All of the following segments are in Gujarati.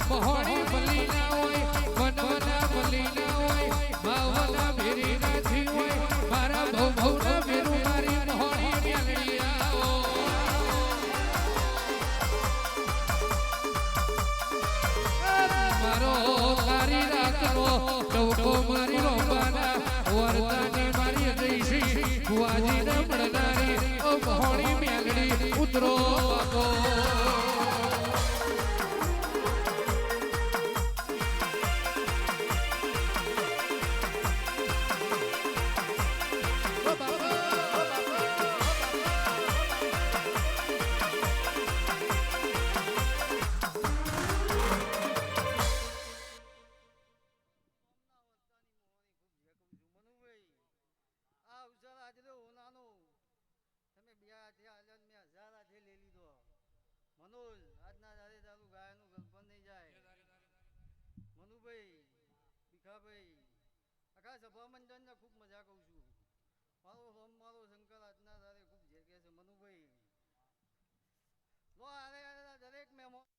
મહોણી ભલી ના હોય વનવના ભલી ના હોય ભાવના ભેરી નાથી હોય મારા ભવના ભેરું મારી મહોણી મેલડી આવો મારો તારી રાખો ડવકો મારી રોબાના વરદાની મારી જઈશી કુવાજી ના મળનારી ઓ મહોણી મેલડી ઉતરો બાપો મનોજ આજના દાદે તારું ગાયનું ગલપન નહીં જાય મનુભાઈ ભીખાભાઈ આખા સભા મંડળને ખૂબ મજા કહું છું મારો રોમ મારો શંકર આજના દાદે ખૂબ જે કહે છે મનુભાઈ લો આરે દરેક મહેમાન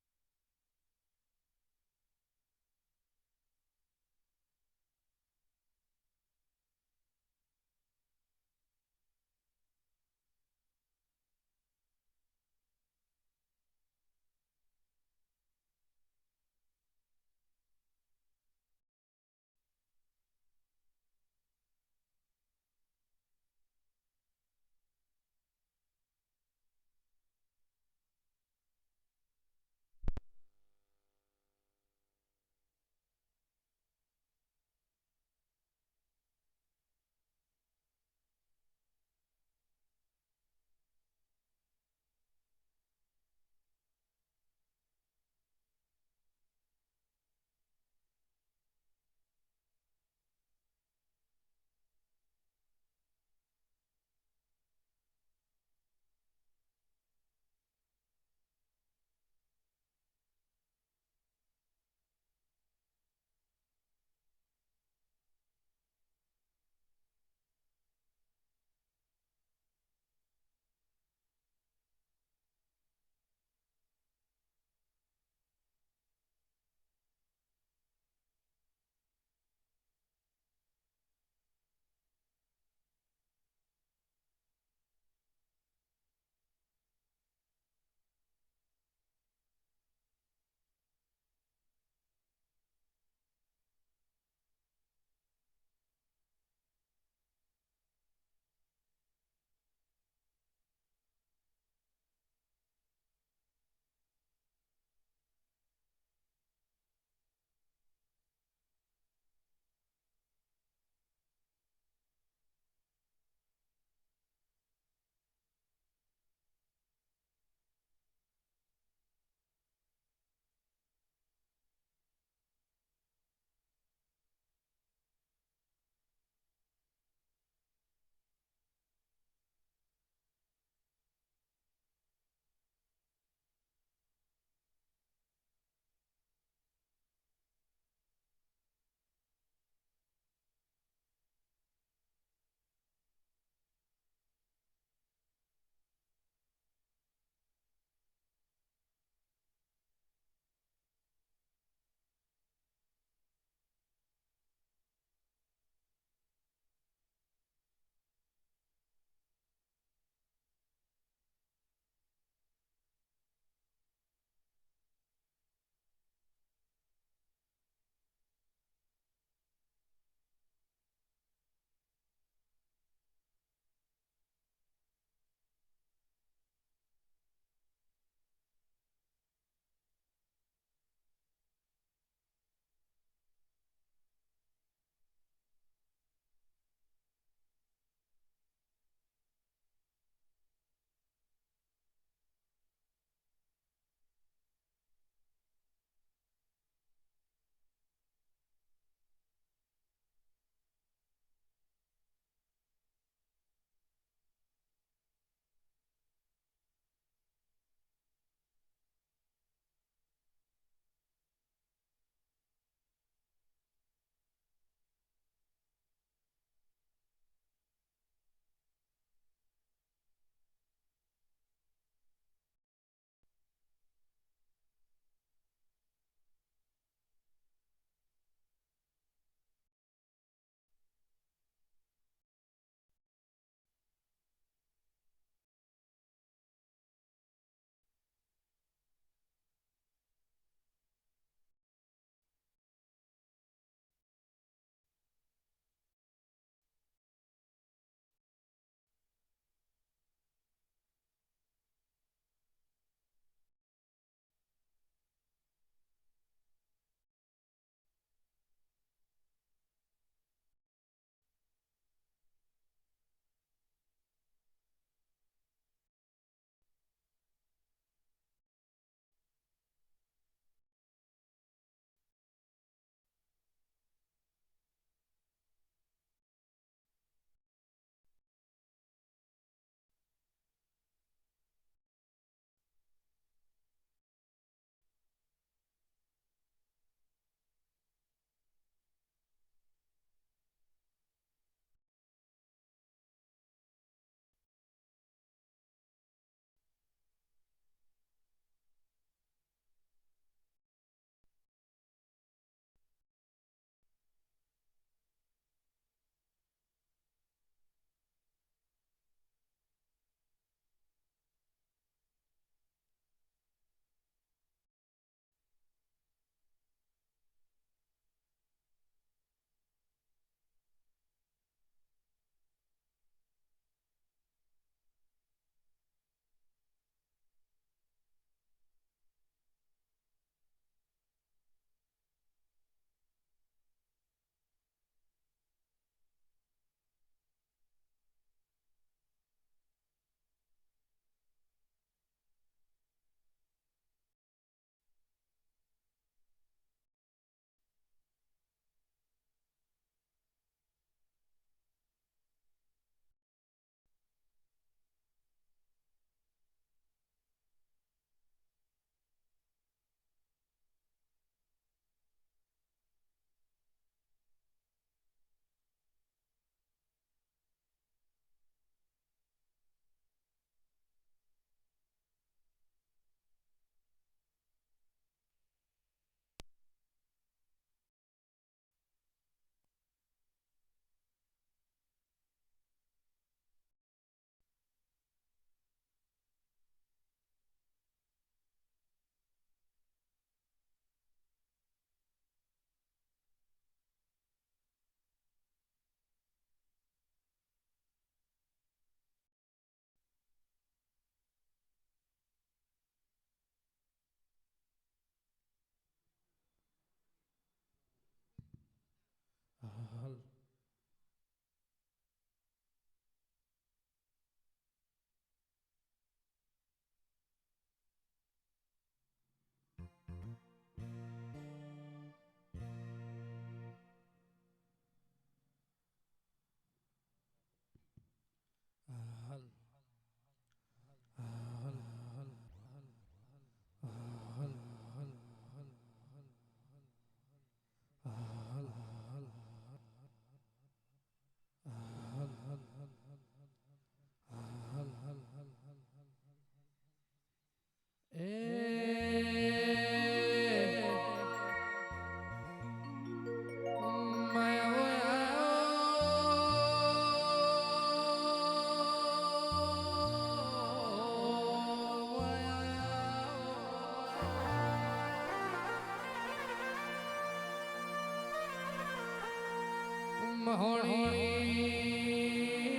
મહોણી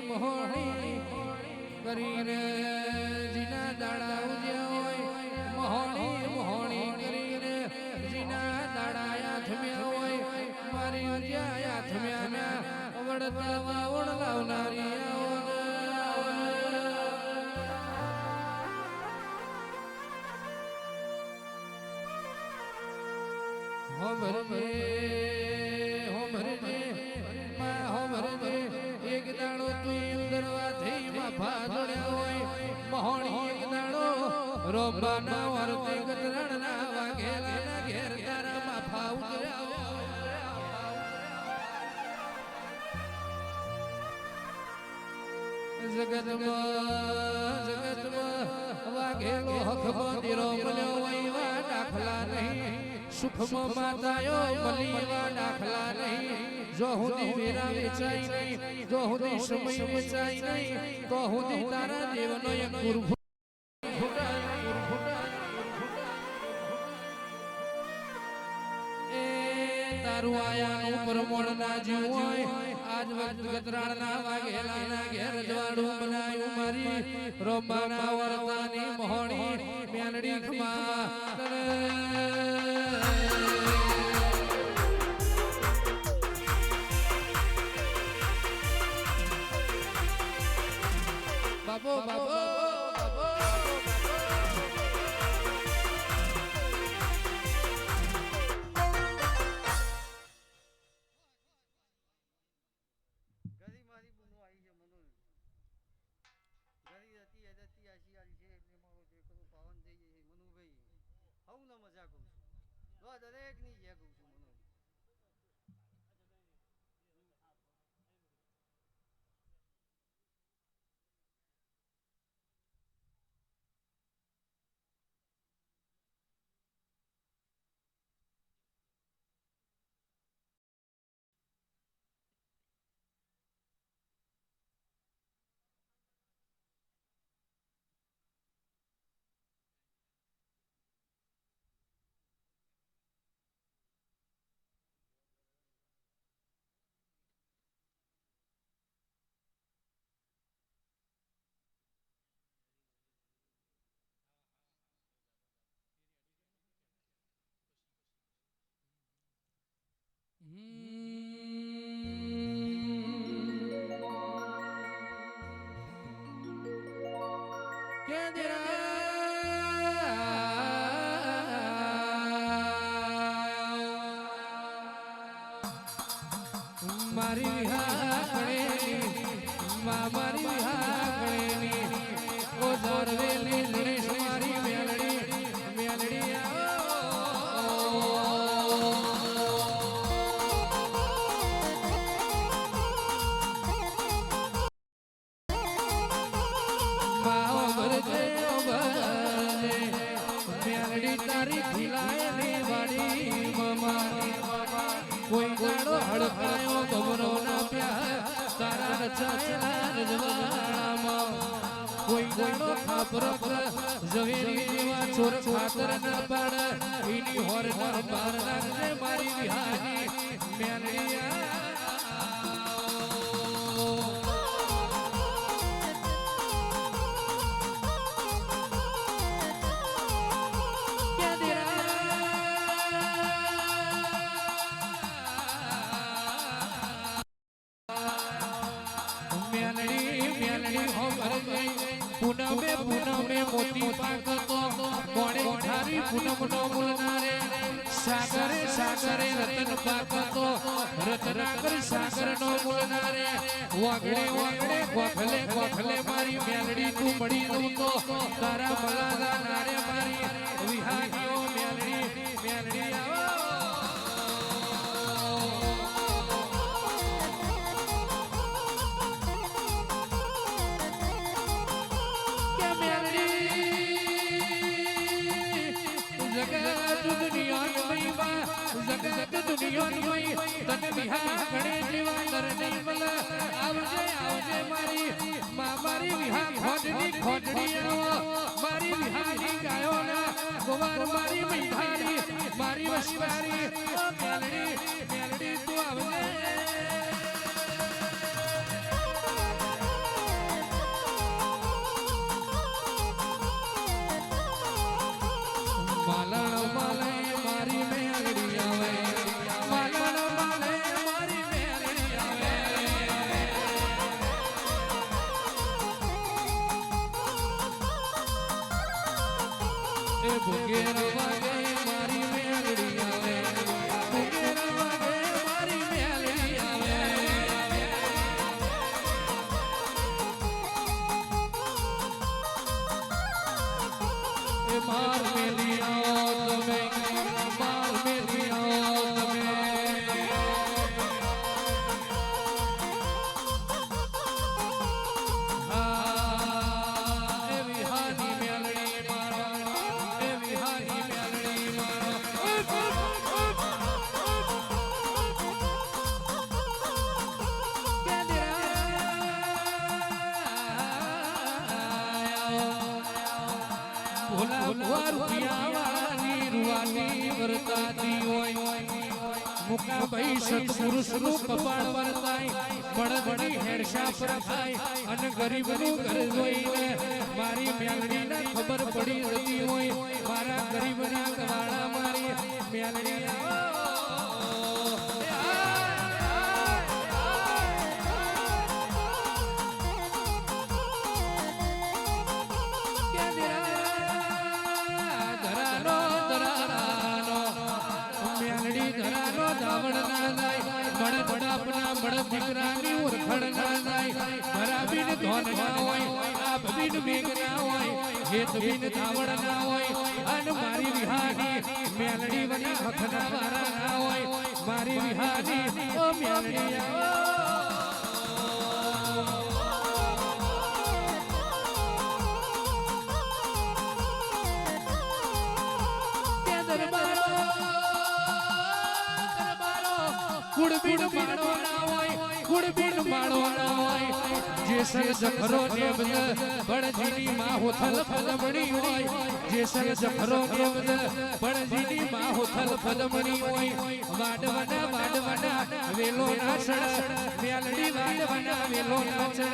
મહોણી કરીને જીના દાડા ઉજ્યા હોય મહોણી મહોણી કરીને જીના દાડા યાથમ્યા હોય મારી ઉજ્યા યાથમ્યા વડતા વાવણ લાવનારી એક દાડો તું ઉદરવા થઈ માફા જોડ્યા હોય મહોણી એક દાડો રોબાના વર્તે ગતરણના વાઘેલાના ઘેર તારા માફા ઉતર્યા જગતમાં વાઘેલો હક મંદિરો મળ્યો હોય દાખલા નહીં સુખમાં માતાયો મલીવા દાખલા નહીં જો હુંદી વેરા વેચાઈ નહીં જો હુંદી સમય વેચાઈ નહીં તો હુંદી તારા દેવનો એક ગુરુ એ તારું આયાનું પરમોણ ના જીવ હોય આજ વખત ગતરાળના વાઘેલાના ઘેર જવાડું બનાયું મારી રોબાના વર્તાની મહોણી મેલડી ખમા બાબો બાબો ઘરી મારી બૂમો આવી છે મનોજ ઘરી હતી એદતી આશિયારી છે એટલે મારો દીકરો પાવન થઈ જાય છે મનુભાઈ હું ના મજા કહું છું તો આ દરેકની જે કહું છું મનોજ મારી વિહાકણેની મારી વિહાકણેની ઓ ઝરવેલી ગણેશ મારી મેલડી મેલડી મેલડી તારી ખીલાયેલી વાડી મમાની કોઈ ગાડો હડકાયો ગમરો ના પ્યાર તારા રચાયેલા રજવાડામાં કોઈ ગાડો ખાપર ઝવેરી જેવા ચોર ખાતર ના પાડ એની હોર પર પાર નાખજે મારી વિહારી મેલડિયા પૂનમે મોતી પાકતો મોડે ઠારી પૂનમનો મુલનારે સાગરે સાગરે રતન પાકતો રત્નાકર સાગરનો મુલનારે વાગડે વાગડે ગોખલે ગોખલે મારી મેલડી તું મળી દઉં તો તારા મલાલા નારે મારી વિહારીઓ મેલડી મેલડી આવો તને વિહા ઘડે જેવા કર નહીં મલ આવજે આવજે મારી વિહા ખોજની ખોજડી આવો મારી વિહાની ગાયો ના ગોવાર મારી મીઠારી મારી વસવારી મેલડી મેલડી તું આવજે માર મેલી આવો તમે માર મેલી આવો તમે એવી હાની મેલડી મારો એવી હાની મેલડી મારો મુકા ભાઈ સત્પુરુષ નું કપાળ વર્તાય બળદની હેરશા પર થાય અને ગરીબનું ઘર જોઈને મારી મેલડી ને ખબર પડી જતી હોય મારા ગરીબના કવાળા મારી મેલડી દીકરાની ઓળખણ ના જાય ધરાબીન ધોન ના હોય આભબીન મેઘ ના હોય હેતબીન ધાવણ ના હોય અને મારી વિહાની મેલડી વની હખના વારા ના હોય મારી વિહાની ઓ મેલડી કુડબીન માણો ના હોય કુડબીન માણો ના હોય જેસર જખરો નેબદ બળજીની માં હોથલ ફલમણી હોય જેસર જખરો નેબદ બળજીની માં હોથલ ફલમણી હોય વાડવના વેલો ના ચડ મેલડી વાડવના વેલો ના ચડ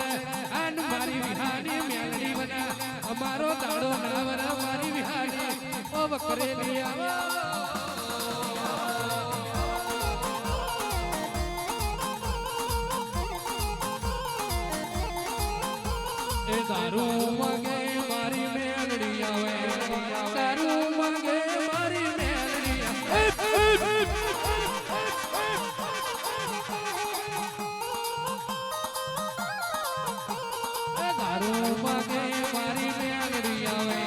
આન મારી વિહાની મેલડી વના અમારો દાડો નાવરા મારી વિહાની ઓ વકરેલી દારૂ માંગે મારી મેલડી આવે દારૂ માંગે મારી મેલડી દારૂ માંગે મારી મેલડી આવે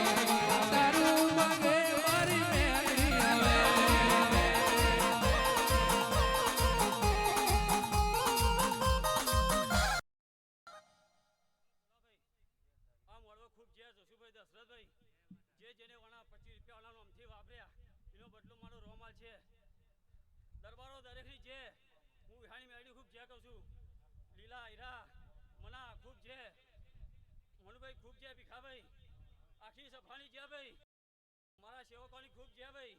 દારૂ માંગે મારી મેલડી આવે જેને વણા 25 રૂપિયા વાળાનો અમથી વાપર્યા એનો બદલો મારો રોમાલ છે દરબારો દરેકની છે હું વિહાણી મેળવી ખૂબ જે કહું છું લીલા હીરા મના ખૂબ છે મનુભાઈ ખૂબ છે ભીખાભાઈ આખી સભાની છે ભાઈ મારા સેવકોની ખૂબ છે ભાઈ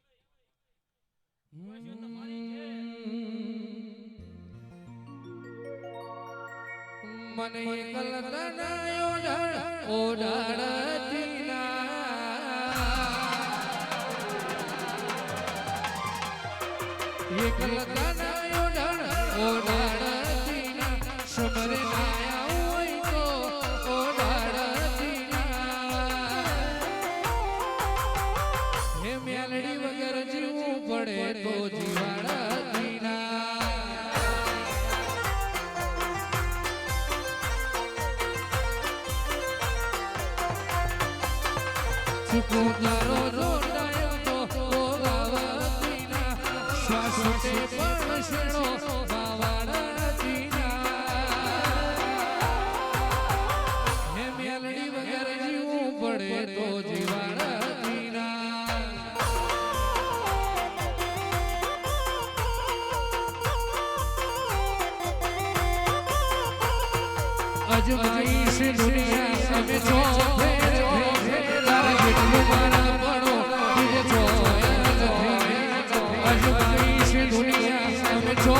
તમારી છે મને કલતનાયો ઢળ ઓડાડતી એકલતનાયો ઢળ ઓડાડતી સમરે નાયા હોય તો ઓડાડતી હે મેલડી વગર જીવવું પડે તો જીવાડતી તારો જોડાયો તો ઓરાવતી ના શ્વાસ તે પણ શેણો બાવાડતી હે મેલડી વગર જીવવું પડે તો જીવાડતી અજમાઈ છે દુનિયા અમે છો જેટલું મારા પડો બીજે જોયા અજમાઈ છે દુનિયા અમે છો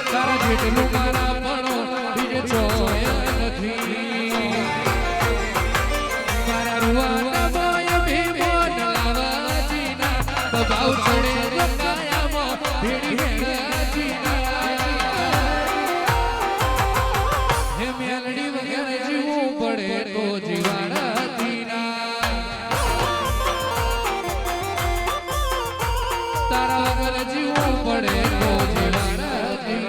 તારા જેટલું મારા પડો બીજે જોયા નથી મારા રૂવાના મોય ભીમો નલાવાજીના બબાઉ ચડે રકાયામાં ભીડી ભેળાજીના હે મેલડી વગર જીવવું પડે તો જીવાડતી તારા વગર જીવવું પડે તો જીવાડતી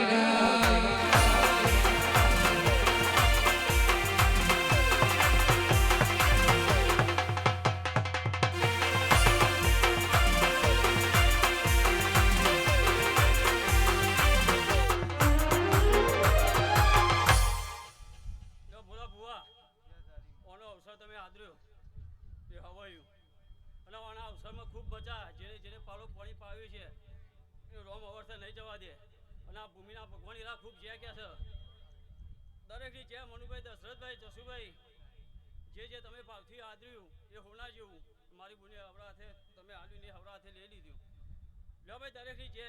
નહીં જવા દે અને આ ભૂમિના ભગવાન એલા ખૂબ જે કે છે દરેકની જે મનુભાઈ દશરથભાઈ જસુભાઈ જે તમે ભાવથી આદર્યું એ હોના જેવું મારી બુને હવરા હાથે તમે આલ્યું ને હવરા હાથે લઈ લીધું લો ભાઈ દરેકની જે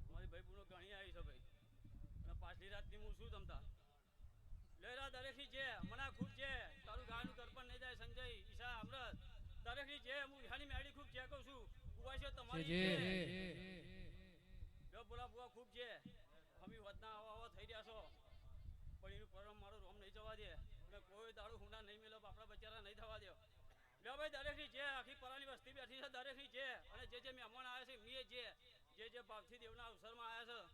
મારી ભાઈ બુનો ઘણી આવી છે ભાઈ અને પાછલી રાતની હું શું તમતા લેરા દરેકની જે મના ખૂબ છે તારું ગાયનું દર્પણ નહીં જાય સંજય ઈશા અમૃત દરેકની જે હું ઈહાની મેળી ખૂબ જે કહું છું કુવા છે તમારી લો બોલા બુવા ખૂબ છે અમે વધના આવા થઈ રહ્યા છો પણ એનું પરમ મારો રોમ નહીં જવા દે અને કોઈ દાડો હુંડા નહીં મેલો આપણા બચારા નહીં થવા દો લે ભાઈ દરેકની જે આખી પરાની વસ્તી બેઠી છે દરેકની જે અને જે મહેમાન આવ્યા છે મીએ જે ભાવથી દેવના અવસરમાં આવ્યા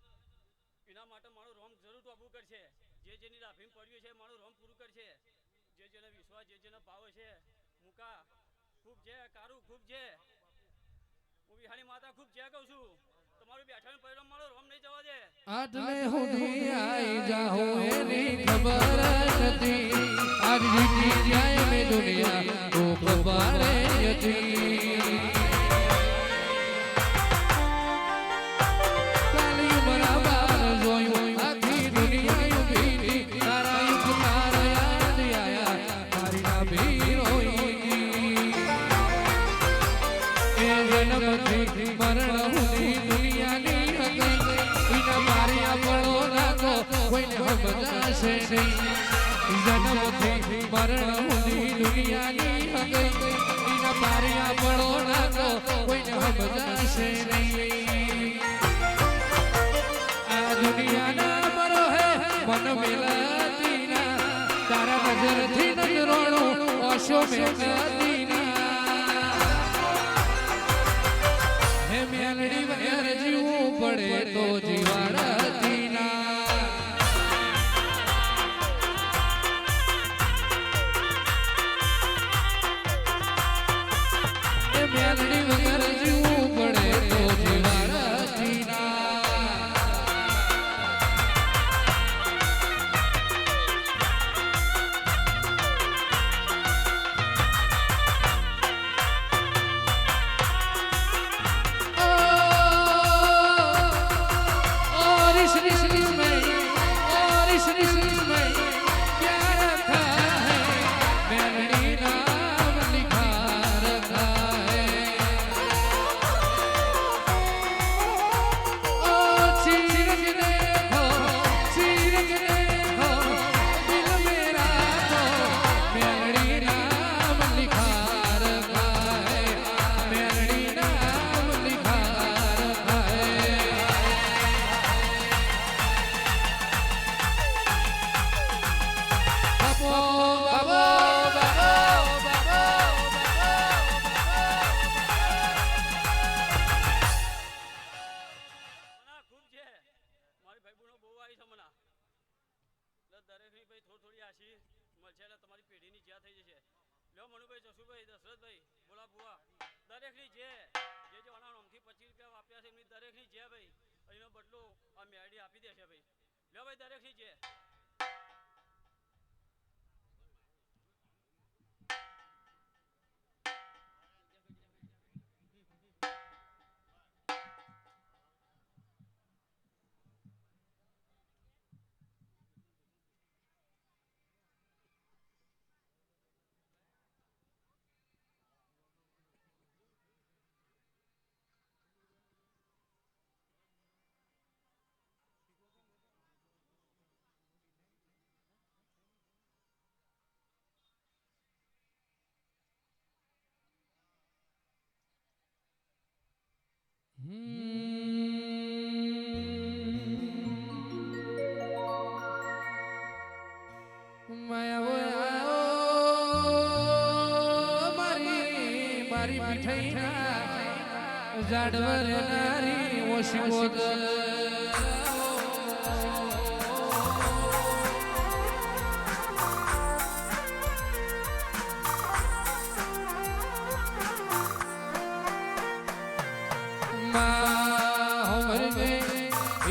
છે એના માટે મારું રોમ જરૂર ટોપું કરશે જેની રાફીમ પડ્યું છે મારું રોમ પૂરું કરશે જેને વિશ્વાસ જેને ભાવ છે મુકા ખૂબ છે કારું ખૂબ છે હું વિહાણી માતા ખૂબ જે કહું છું તમારું બેઠાનું પરિણામ મારો રોમ નહીં જવા દે આટલે સુધી આઈ જાઉં એની ખબર નથી આજ જીતી જાય મે દુનિયા તો ખબર હતી કાલી બરાબર જોયું આખી દુનિયા ઉભી તારા યુગ તારા યાદ આયા મારી ના ભીરોઈ એ જન્મથી મરણ સુધી દુનિયાની હકઈ ઈના મારી આપણો નાખો કોઈને સમજાશે નહીં જન્મથી મરણ સુધી દુનિયાની હકઈ ઈના મારી આપણો નાખો કોઈને સમજાશે નહીં આ દુનિયાના મરો હે મન મિલતી ના તારા નજરથી નજરોણું ઓશો મેલતી હે મેલડી વગર જીવવું પડે તો જીવાડતી ના હે મેલડી વગર જીવવું પડે તો જીવાડતી ના જસુભાઈ દશરથભાઈ બોલા બુઆ દરેકની જે આના નામથી 25 રૂપિયા વાપ્યા છે એમની દરેકની જે ભાઈ એનો બદલો આ મેડી આપી દેશે ભાઈ લો ભાઈ દરેકની જે મારી મીઠાઈ જાડવર નારી ઓશિવોદ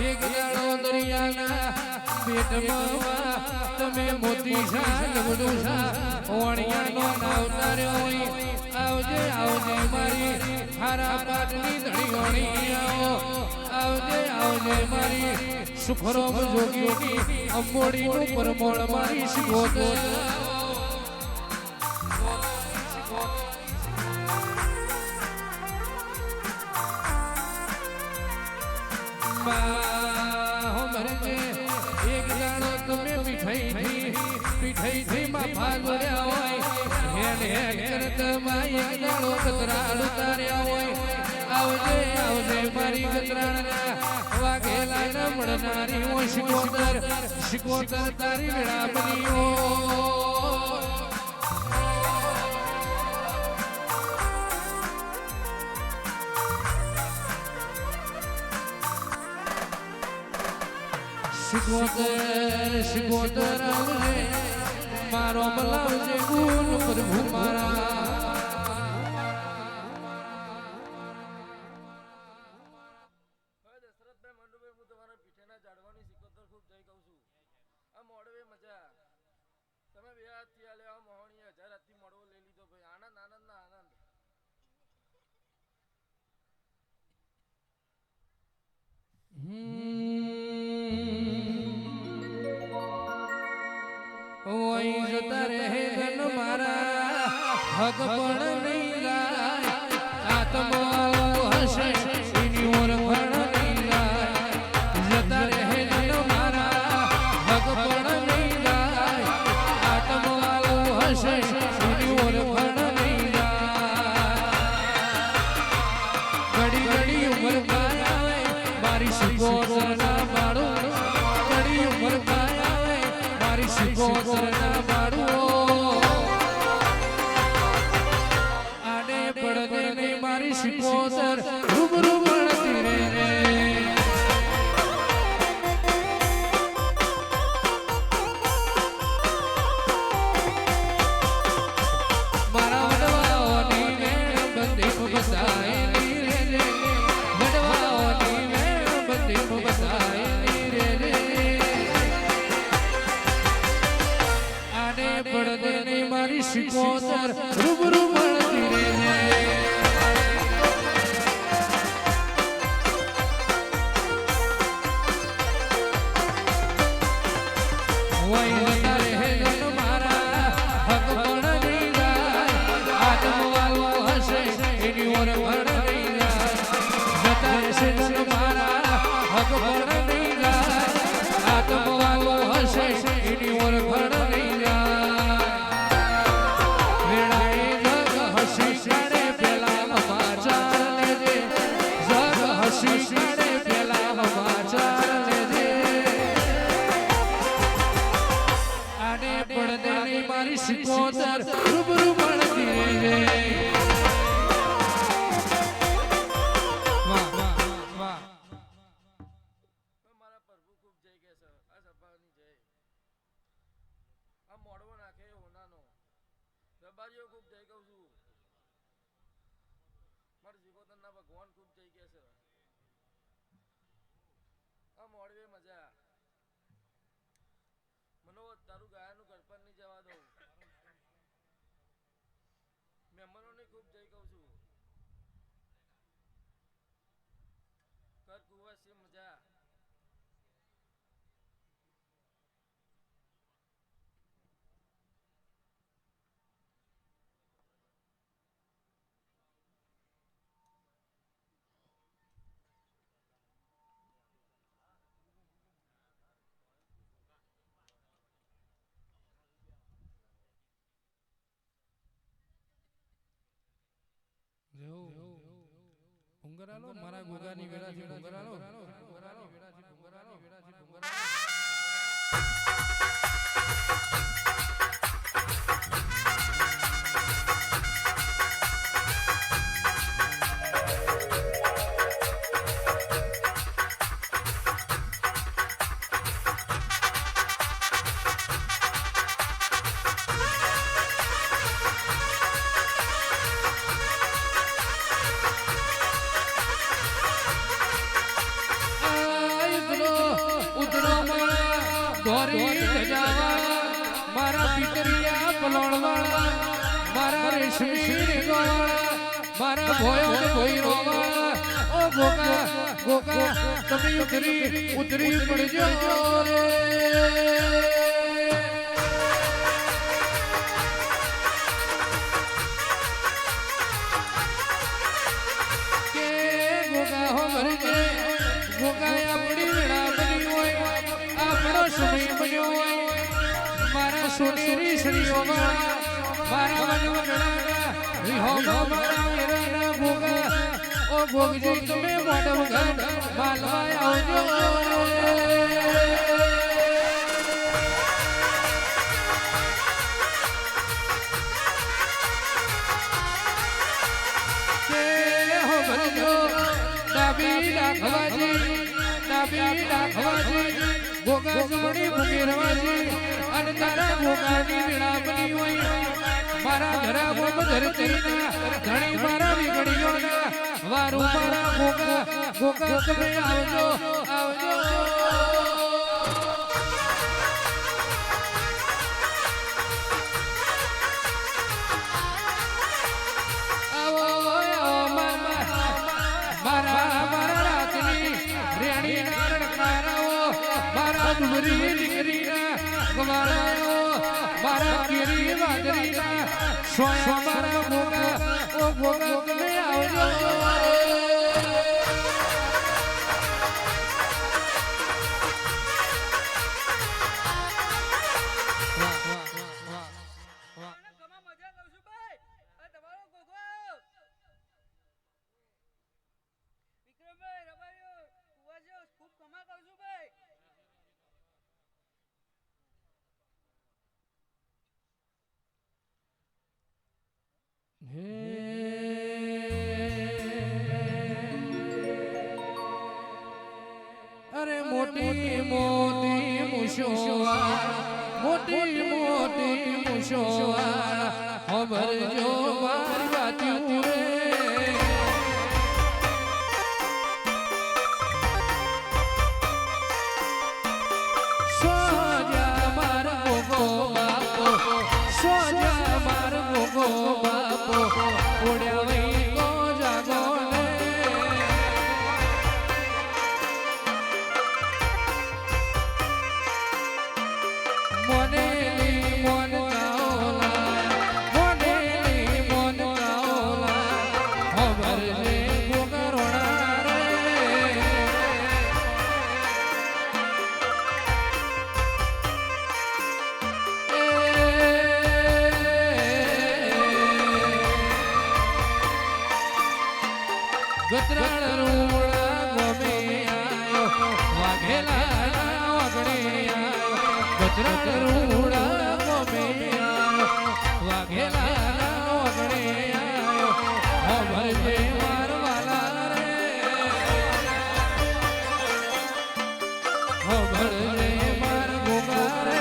એક જાડો દરિયાના પેટમાં તમે મોતી શાક બધું વણિયાનો નાવતાર્યો આવજે આવજે મારી હારા પાટની ધણી વણી આવો આવજે સુખરામ જોગીની અંબોડીનું પરમોળ મારી શિકોતર એક દાડો તમે મીઠાઈ થી માં ભાગોર્યા હોય હેડ હેડ કરતા માં એક દાડો કતરાળ ઉતાર્યા હોય આવજે આવજે મારી કતરાળના વાઘેલા ન મળનારી હોય શિકોતર તારી વેળા બની શિકોતર આવજે મારો બલાવજે ગુણ પ્રભુ મારા જતા રહે ધન મારા હક પણ નહીં લાય આત્મા હશે એની ઓળખાણ નહીં લાય જતા રહે ધન મારા હક પણ નહીં લાય આત્મા હશે એની ઓળખાણ નહીં લાય ઘડી ઘડી ઉમર માં આવે મારી શિકોતર ના બાળો ઘડી ઉમર માં આવે મારી શિકોતર ના શિકોતર રૂબરૂ મળતી રે મારા વડવાઓની મેળ બધી બસાયેલી રે વડવાઓની મેળ બધી બસાયેલી રે આને પડદે ને મારી શિકોતર રૂબરૂ મળતી રે શિકોતર રૂબરૂ મળતી રે વાહ વાહ વાહ મારા પ્રભુ ખૂબ જય કે છે આ સભાની જય આ મોડવો નાખે હોનાનો રબારીઓ ખૂબ જય કહું છું મારા શિકોતરના ભગવાન ખૂબ જય કે છે આ મોડવે મજા મનોજ તારું ગાયાનું ગળપણ નહીં જવા દઉં મહેમાનોને ખૂબ જય કહું છું કર કુવા છે મજા ભુંગરાલો મારા ગોગાની વેળાથી ભુંગરાલો મારા પિતરિયા પલોણવાળા મારા રેશમી રેગવાળા મારા ભોયો ભોયરો વાળા ઓ ગોગા ગોગા તમે ઉતરી પડજો રે મારા સોનેરી શ્રીઓ મારા વનવગડા વિહો મારા વેરાના ભોગા ઓ ભોગજી તમે મોઢમ ઘર માલવા આવજો કે હો ભરજો ડાબી રાખવાજી ભોગા જમણી ભૂમિરવાજી અને તારા ભોગાની વિળાપની હોય મારા ઘરા બોમ ધરતીના ધણી મારા વિગડીઓના વારું મારા ભોગા તમે આવજો આવો મારા રાતની રેણી નારણ કારાઓ મારા ડુંગરી દીકરીના ગવારાઓ મારા કેરી વાદરીના સોયા મારા ભોગા ઓ ભોગા તમે આવજો અરે મોટી મોટી મુશોવા મોટી મોટી મુશોવા ખબર જો મારી વાતી રે સોજા માર ગોગો બાપો સોજા માર ગોગો બાપો ઓડ્યા વઈ ગો જાગો ગતરાળ રૂડા ગમે આયો વાઘેલા વગડે આયો ગતરાળ રૂડા ગમે આયો વાઘેલા વગડે આયો ભરજે મારવાલા રે ભરજે માર ભોગા રે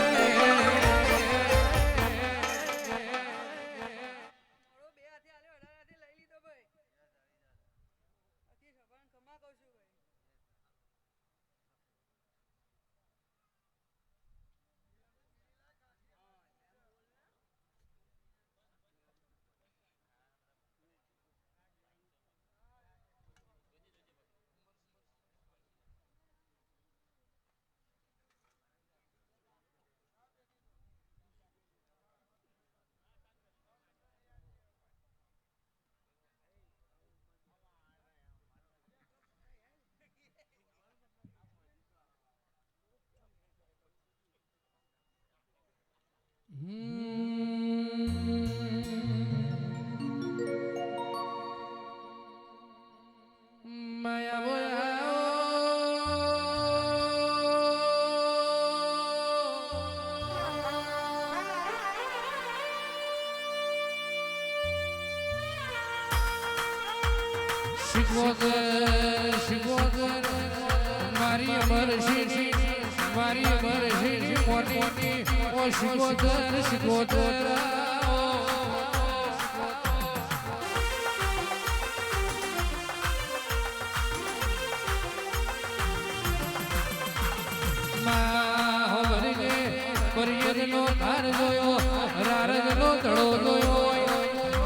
માયા બોલાઓ શિકોદર મારી અમર શીશી મારી અમર શીશી મોટી ઓ શિકોદર પરિયરનો ધાર જોયો રારજનો તળો જોયો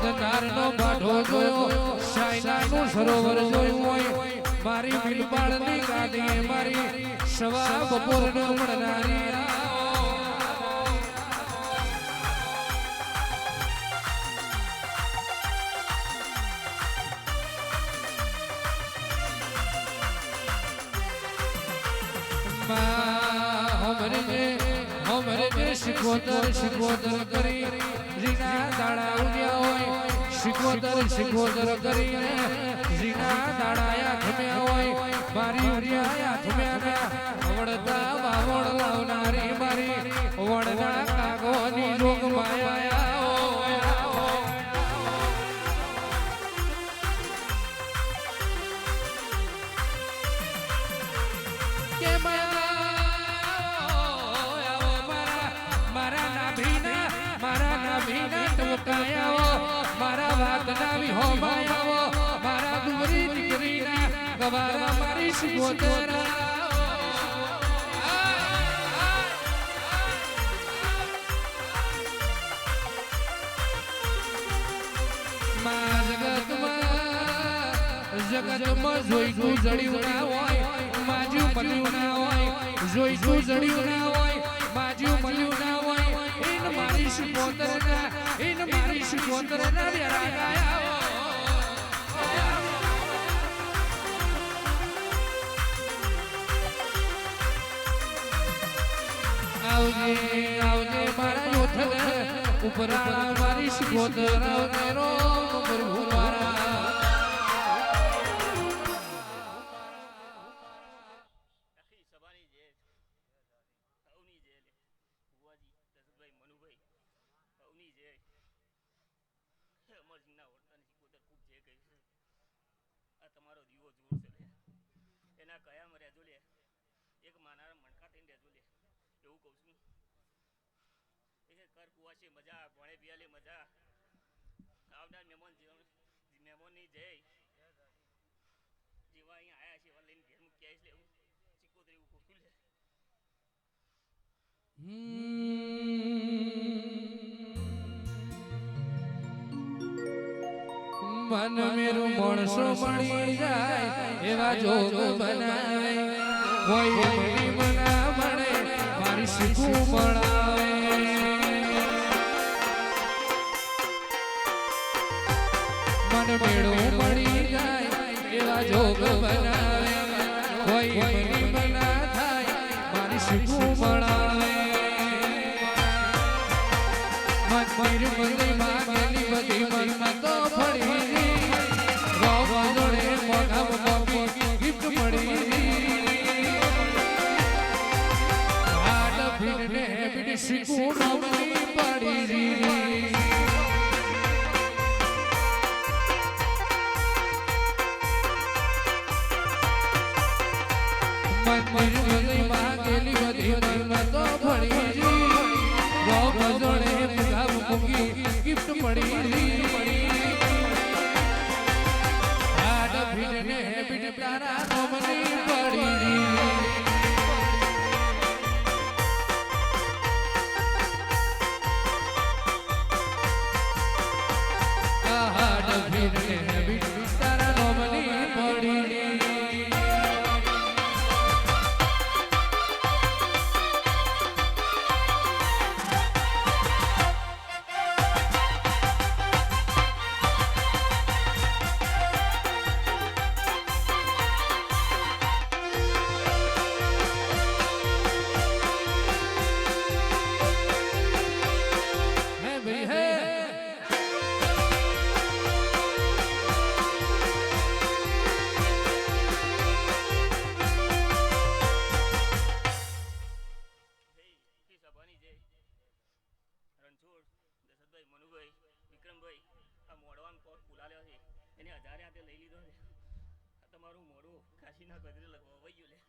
જનારનો બાઢો જોયો સાયનાનું સરોવર જોયું હોય મારી મિલબાળની ગાદીએ મારી સવા બપોરનો મળનારી શિકોતર કરી રીના દાડા ઉડ્યા હોય શિકોતર કરીને રીના દાડાયા થમ્યા હોય મારી ઉડ્યા થમ્યા વડતા બાવળ લાવનારી મારી વડના કાગોની જોગ માયા કે મારા નાભીના ટવકાયાઓ મારા વાતના વિહોમાયાઓ મારા દુમરી દીકરીના ગવારા મારી શિકોતરા જગતમાં જોઈતું જડ્યું ના હોય માજુ મળ્યું ના હોય જોઈતું જડ્યું ના હોય માજુ મળ્યું ના હોય ઇન મારી શિકોતરના વેરા ગાયા આવજે મારા યોથલ ઉપરાળા મારી શિકોતર આવનેરો પ્રભુ મારા તમારો દીવો જોર છે એના કયામ રહેજો લે એક માનારા મણકા થઈને રહેજો લે એવું કહું છું એ કર કુવાશે મજા ભણે પિયાલે મજા આવનાર મહેમાનની જય જેવા અહીંયા આયા છે એવા લઈને ઘેર મૂકી આવીશ લે એવું ચીકોતરી એવું ખોટું લે મન મેરું માણસો મળી જાય એવા જોગ બનાવે કોઈ એમની મના મળે મારી શીખું મળાવે મન મેળું મળી જાય એવા જોગ બનાવે કોઈ એમની મના થાય મારી શીખું મળાવે મન મંદિર માગેલી બધી મનમાં તો ફળી ગિફ્ટ મળી શીખું પડી મંદિર માગેલી બધી મનમાં તો ફળી ગિફ્ટ મળી તારા નોમની પડી તારા નોમની પડી તમારું મોડું કાશીના ગદરે લગવાઈ ગયું લે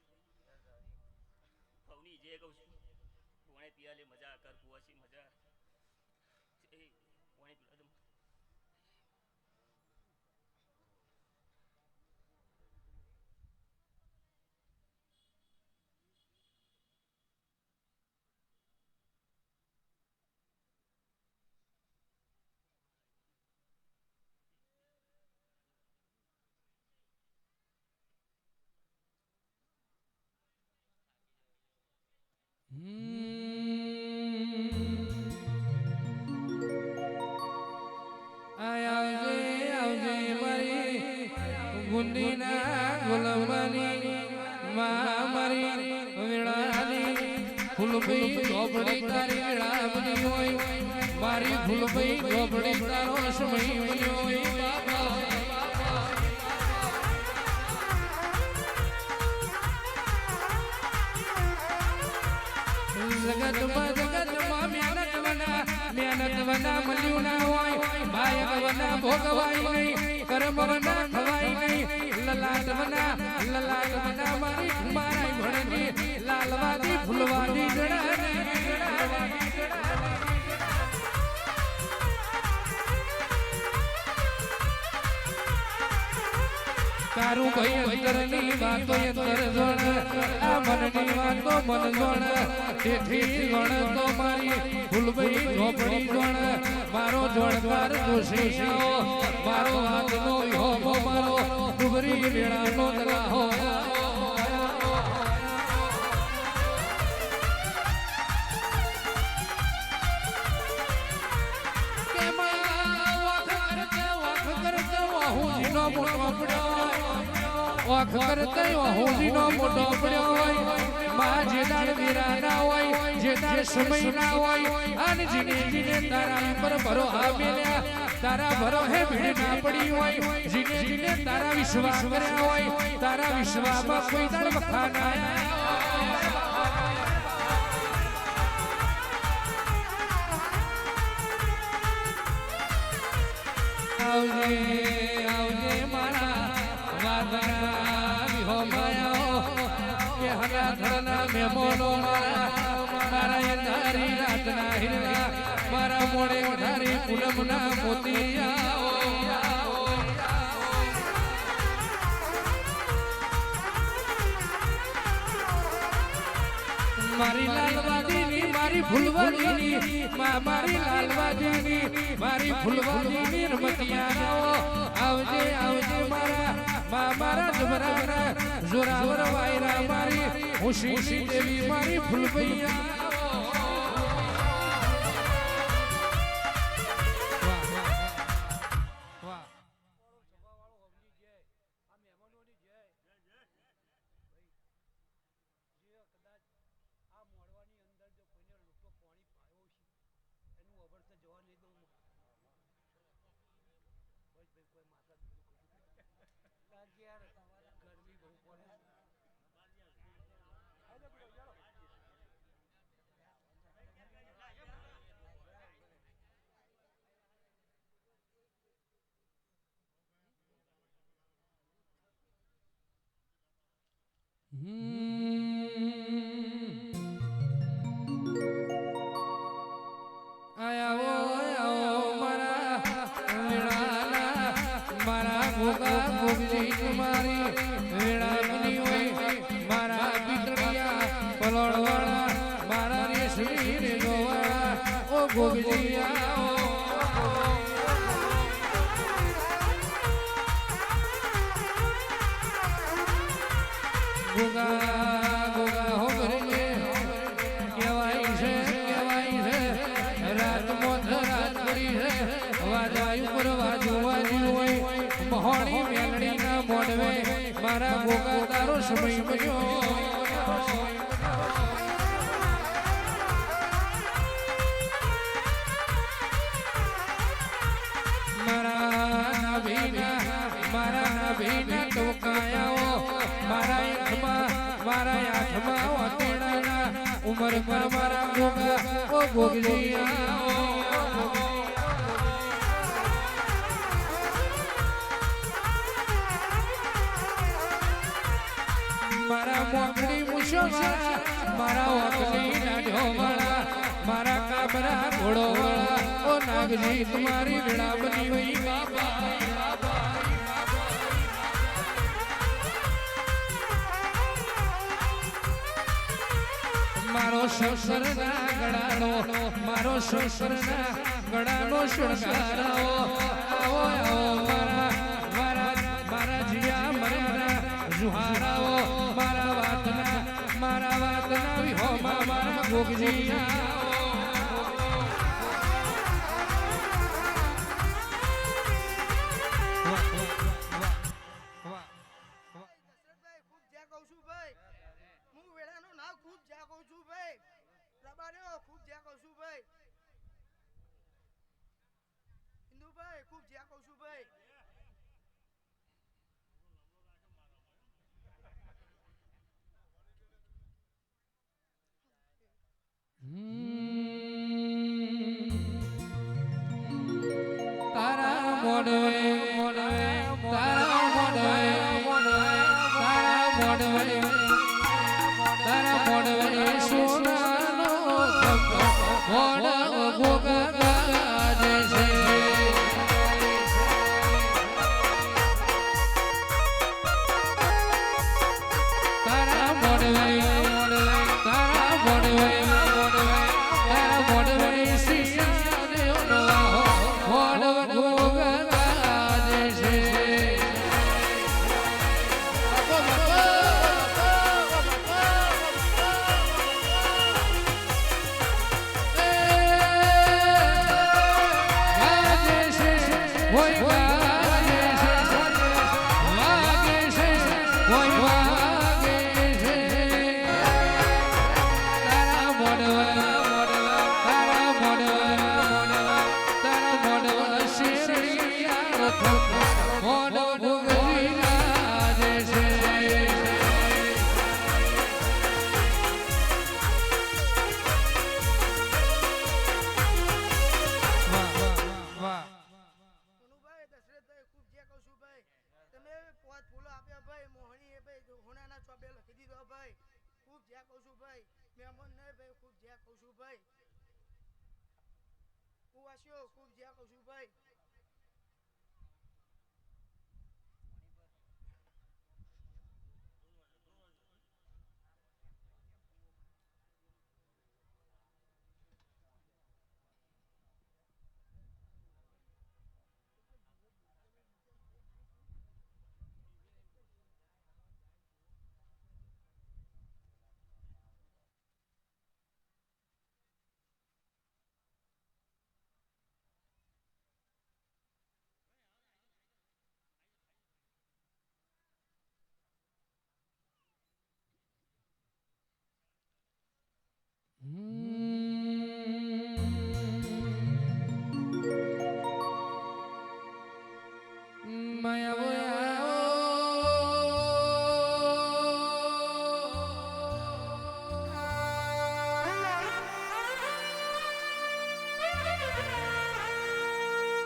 ફવની જે કહું છું પોણે પિયાલે મજા કર કુવાસી મજા એ પોણે પીલા મારી વેળાની ફૂલભાઈ ઝોપડી તારી વેળા બની હોય મારી ફૂલભાઈ ઝોપડી તારો સમય બન્યો હોય બાબા જગતમાં મહેનત વના મળ્યું ના હોય બાયક વના ભોગવાય નહીં કર્મ વના ખવાય નહીં લલાટ વના મારી મારા ભણની લાલવાદી ફૂલવાદી જડાની તારું કઈ અંતરની વાતો અંતર જોણ આ મનની વાતો મન જોણ તેથી જોણ તો મારી ફૂલભાઈ ઝોપડી જોણ મારો જોણકાર દોષી મારો હાથનો યોગો મારો ડુગરી વેળાનો દલાહો વાખ કરતા હોલીનો મોટો પડ્યો હોય માં જે દાડ વીરા ના હોય જે દાડ સમય ના હોય અને જીને તારા પર ભરો આવેલ્યા તારા ભરો હે ભીડ ના પડી હોય જીને તારા વિશ્વાસ કર્યા હોય તારા વિશ્વાસમાં કોઈ દાડ વખા ના આવજે મારા વાદરા વિહો માયા કે હગા ધરના મેમોનો મારા અંધારી રાતના હિરણા મારા મોડે વધારી પૂનમના મોતિયા મારી લાલવાદીની મારી ફૂલવાદીની મારી લાલવાદીની મારી ફૂલવાદીની રમતિયાઓ આવજે મારા મારા જબરા જોરાવર વાયરા મારી હુશીની દેવી મારી ફૂલભૈયા આવો મારા વેળાના મારા ગોગા ગોગજી મારી વેળા બની હોય મારા પીતળિયા પલોળવાળા મારા રેશમી રેગોવાળા ઓ ગોગજી આવો ગોગા હો ઘરે કેવાય છે રાત પડી છે વાજાયું પર વાજું હોય મહોણી મેલડી ના મોડવે મારા ગોગા તારો સમય બન્યો મારા નાભીના ટોકાયાઓ મારા આઠમાં વાતેડાના ઉમર પર મારા ગોગા ઓ ગોગજી મારા મોકડી મૂછો મારા ઓકલી લાડ્યો વાળા મારા કાબરા ઘોડો વાળા ઓ નાગજી તમારી વેળા બની હોય બાબા મારો શંકરના ગળાનો શણગાર આવો મારા જીયા મર્યાદા જુહારાઓ મારા વાતના વિહોમાં મારા ગોગજી રહ્યો ખૂબ જ્યાં કહું છું ભાઈ હિન્દુભાઈ ખૂબ જ્યાં કહું છું ભાઈ તારા મોડવે તારા મોડવે તારા મોડવે તારા મોડવે સોનાનો મોડ ભોગા ગાજે છે તારા મોડવે તારા મોડવે તારા મોડવે ખૂબ જ્યાં કહું છું ભાઈ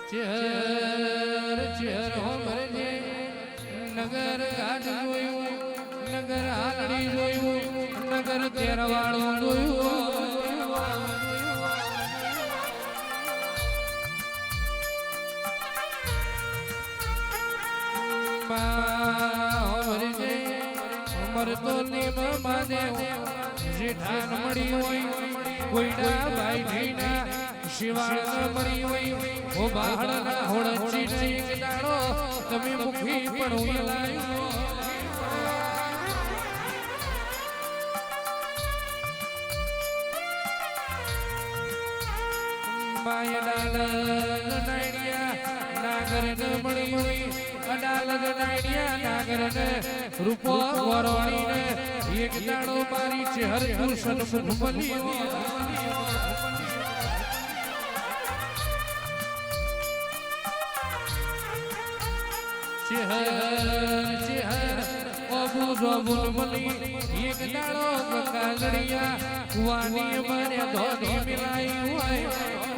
ચેર ચેર હોમરજે નગર ઘાટ જોયું નગર હાલડી જોયું નગર તેરવાળું જોયું હોમરજે હોમર તો નીમ મહાદેવ જેઠાન મળી હોય કોઈના ભાઈ ભીના શિવાળ મળી હોય ઓ બહારના હોળચી નહીં દાડો તમે મુખી પણ લાયો માય ડાલ નાઈડિયા નાગર ન મળી હોય અડાલ નાઈડિયા નાગર ને રૂપો વરોણી ને એક દાડો મારી ચહેર કુશન મુખ મળી ચેહર ચેહર અબુ જોબુલ મલી એક દાડો કાલડિયા કુવાની મારે ધોધી મિલાઈ હોય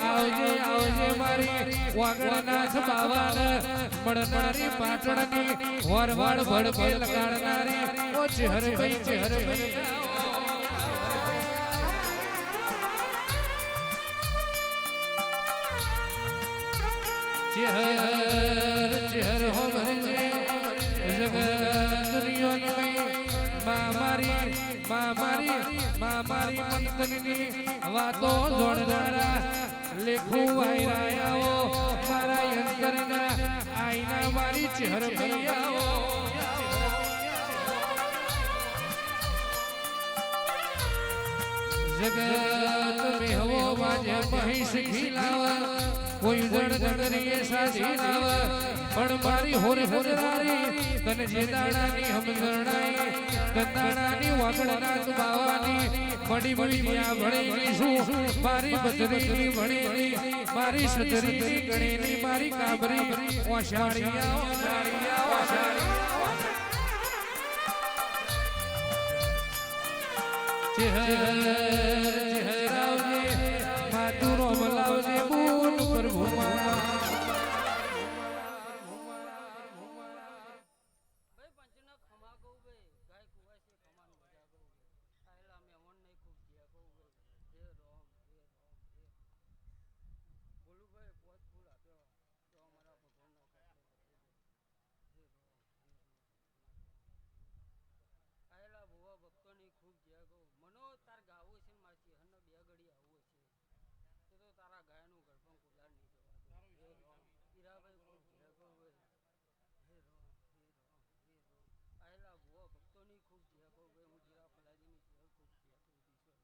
આવજે આવજે મારી વાગડનાથ બાવાને મળનારી પાટણની વરવાડ ભડકે લગાડનારી ઓ ચેહર ભાઈ ચેહર ચેહર હો ભરજે જગત દુનિયાની મારી મંતનની વાતો જોડનારા લેખું વાયરાયાઓ મારા યંત્રના આઈના મારી ચેહર ભૈયાઓ જગત મેહવો વાજે મહિષ ખીલાવા કોઈ જડ જડરીએ સાજી લાવ પણ મારી હોર હોરારી તને જે દાડાની સમજણાઈ ગંદાણાની વાગડનાથ બાવાની મડી મડીયા ભણેલી છું મારી બદરીની ભણેલી મારી સદરીની ગણેલી મારી કાબરી ઓશાળિયા ઓશાળિયા ઓશાળિયા ચહેરાવજે માતુરો મલાવજે બોલ પ્રભુ મારા ભાઈ પંચના ખમા કહું ભાઈ ગાય કુવાય છે ખમાન મજા કહું આયલા મેમણ નહીં ખૂબ જ્યા કહું ભાઈ હે રોમ બોલું ભાઈ પોત ફૂલ આપ્યો તો અમારા ભગવાનના આયલા ભુવા ભક્તોની ખૂબ જ્યા કહું મનો તાર ગાવું છે માછી હન બે ઘડી આવું છે તે તો તારા ગાયનું ગળપણ કુદાર નહીં જવા હે રોમ હીરાભાઈ ખૂબ જ્યા કહું ભાઈ હે રોમ આયલા ભુવા ભક્તોની ખૂબ જ્યા કહું ભાઈ હું જીરા ફલાજીની જ્યા ખૂબ જ્યા કહું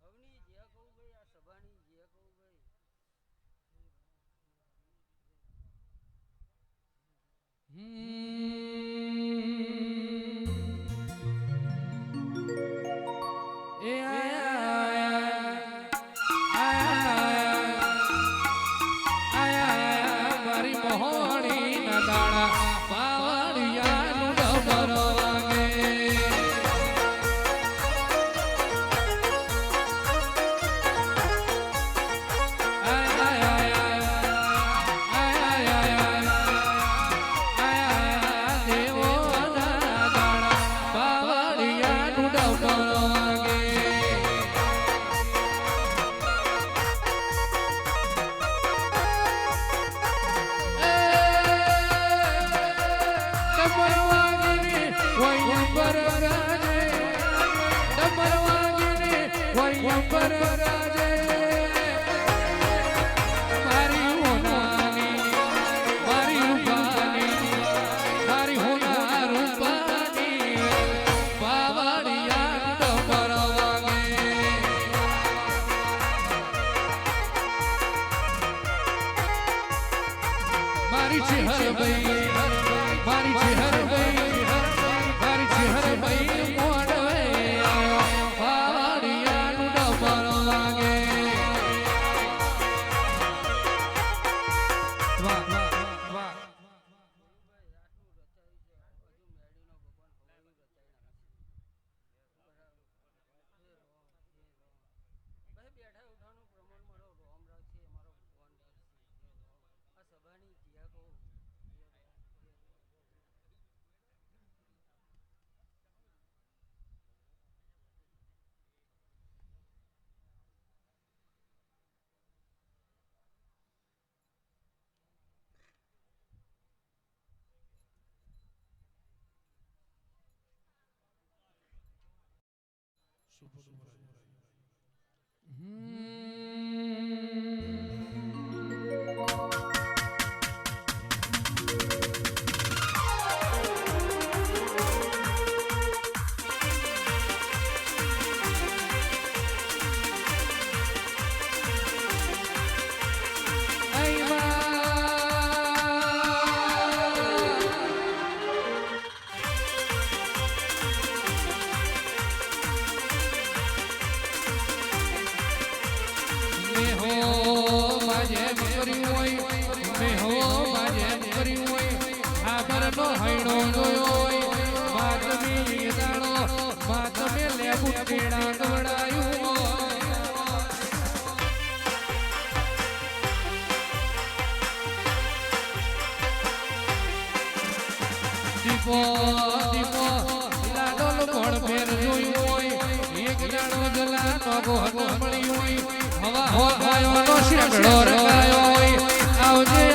હવની જ્યા કહું ભાઈ આ સભાની જ્યા કહું ભાઈ એ આયા મારી મોહણી ના દાડા પાવડિયાનું ડમર વાગે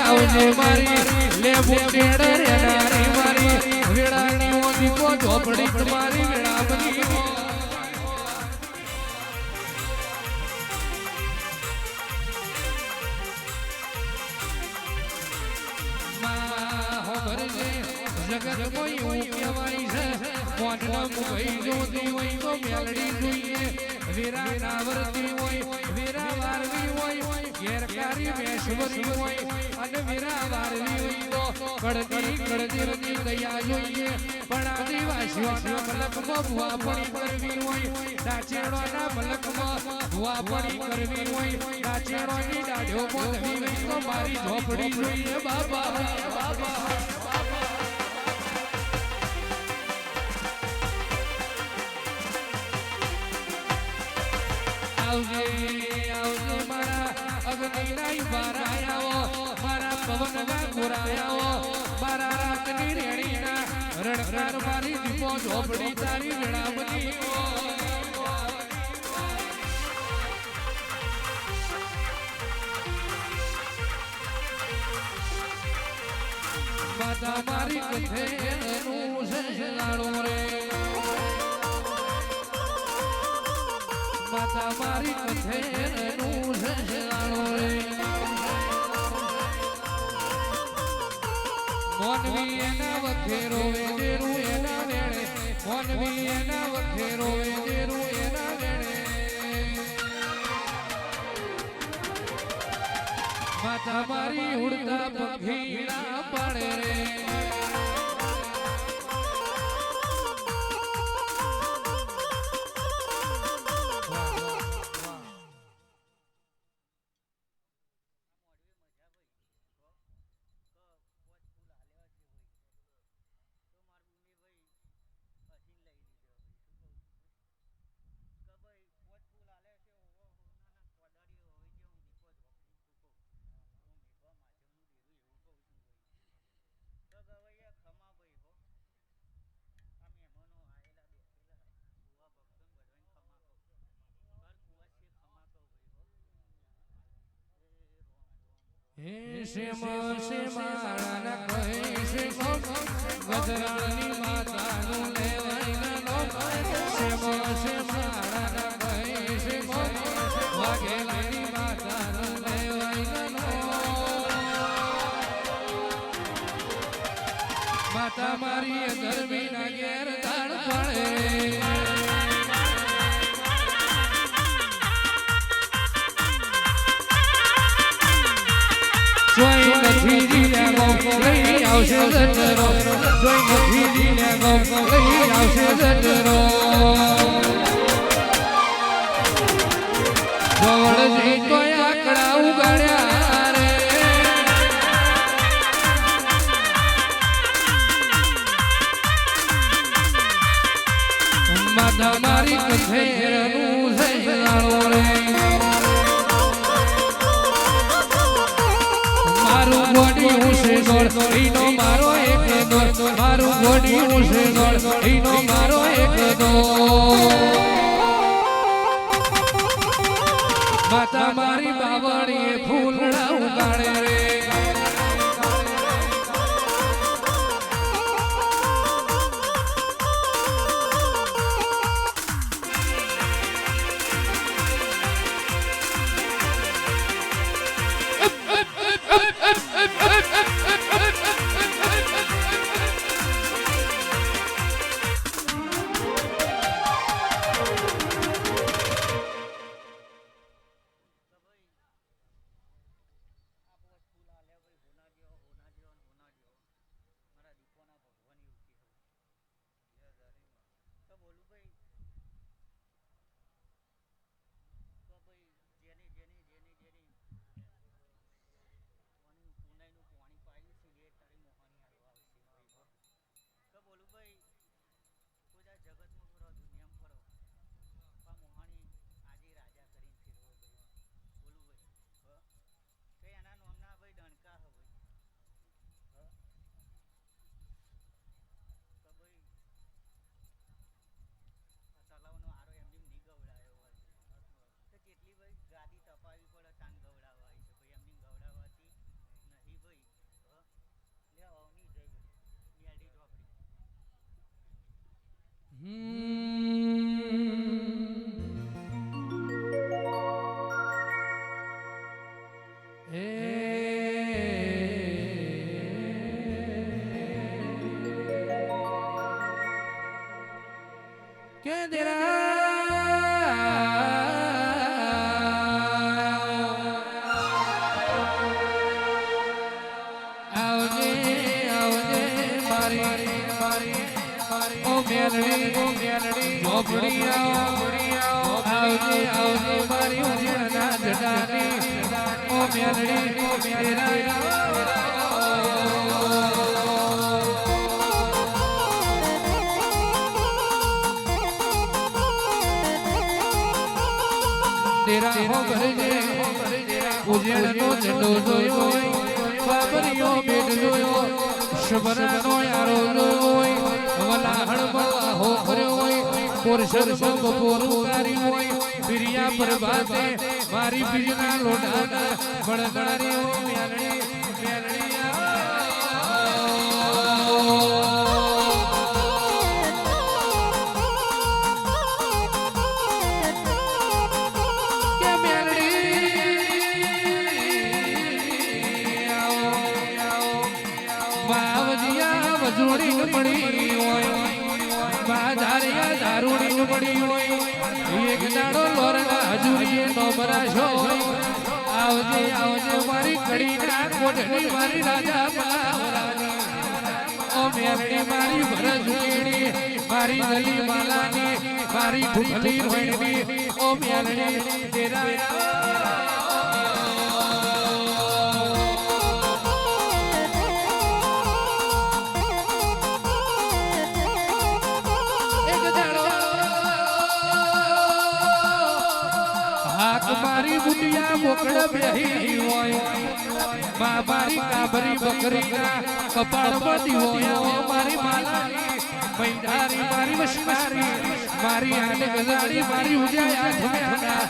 આવજે મારી લેબુ ટેડે નારી મારી વેળાની ઓની કો ઝોપડી મારી વેળા બની જગત કોઈ કહેવાય છે મોઢના મુખઈ જોતી હોય તો મેલડી જોઈએ વીરા નાવરતી હોય વીરા વારવી હોય ઘેરકારી મેશ્વરી હોય અને વીરા વારવી હોય તો કડતી કડતી દયા જોઈએ પણ આદિવાસીઓના મલકમાં ભુવાપણી કરવી હોય ડાચેડોના મલકમાં ભુવાપણી કરવી હોય ડાચેડોની દાઢો બોલવી હોય તો મારી ઝોપડી જોઈએ બાબા બાબા આવજે આવજે મારા અગ્નિના વારાયાઓ મારા પવનના ગોરાયાઓ મારા રાતની રેણીના રણકાર મારી દીપો ઝોપડી તારી વેળાવલી માતા મારી કથેનું સંસાળો રે માતા મારી કથેનું સંસાળો રે મોનવી એના વખેરો વેડેરું એના વેડે મોનવી એના વખેરો વેડેરું એના વેડે માતા મારી ઉડતા પંખીડા પડે રે શેમાળાના કહે છે ગજરાની માતાનું લેવાય નો શેમાળાના કહે છે વાઘેલાની માતાનું લેવાય નો માતા મારી ધર્મીના ઘેર દાણ પડે જોઈ નથી જીને ગો લઈ આવશે જટરો જોઈ નથી જીને ગો લઈ આવશે જટરો જોવડજી તો આકડા ઉગાડ્યા રે માતા મારી કથેરનું સૈયાળો રે મારું ગોડી ઉસે ગોળ ઈનો મારો એક દોર મારું ગોડી ઉસે ગોળ ઈનો મારો એક દોર માતા મારી બાવળીએ ફૂલડા ઉગાડે રે કે દેરા મેલડી ઝોપડી આવજે આવજે મારી ઉજળના જડાની ઓ મેલડી તેરા હો ભરજે ઉજળનો ઝંડો જોયો બાબરીઓ બેટ જોયો શબરાનો યારો જોયો વલાહણ બહો કર્યો હોય કોરસદ બપોર ઉતારી હોય પ્રિયા પ્રભાતે મારી પ્રિયના લોઢાના બળગણારી ઓ મેલડી જોડી પડી હોય બાજારિયા દારૂડી પડી હોય એક દાડો લોરના હજુરી નો બરાશો આવજે આવજે મારી કડીના કોઠની મારી રાજા બાવરાની ઓ મેરડી મારી ભરજુડી મારી ગલી માલાની મારી ઠુકલી રોયણી ઓ મેરડી તેરા મારી બુટિયા મોકળ બેહી હોય મારી કાબરી બકરીના કપાળમાં દીવો મારી માલાની મૈંડારી મારી વશમારી મારી આને ગજાડી મારી ઉજાયા ધમ્યાના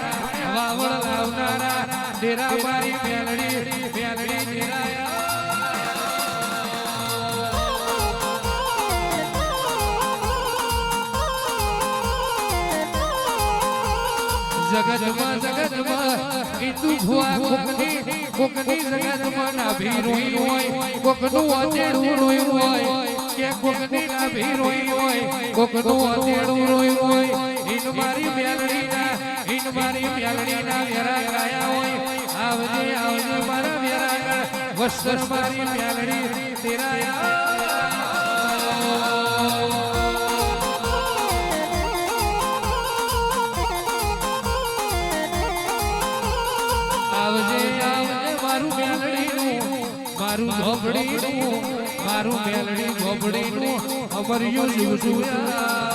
વાવળ લાવનારા ડેરા મારી મેલડી ડેરાયા જગતમાં ઈતું ભુવા કોકની જગતમાં ના ભીરોઈ હોય કોકનું અતેડું રોઈ હોય કે કોકની ના ભીરોઈ હોય કોકનું અતેડું રોઈ હોય ઈન મારી મેલડીના વેરા ગાયા હોય આવજે આવજે મારા વેરા વસ્ત્ર મારી મેલડી તેરા મારું ઝોપડીનું મારું મેલડી ઝોપડીનું અમર્યું જીવ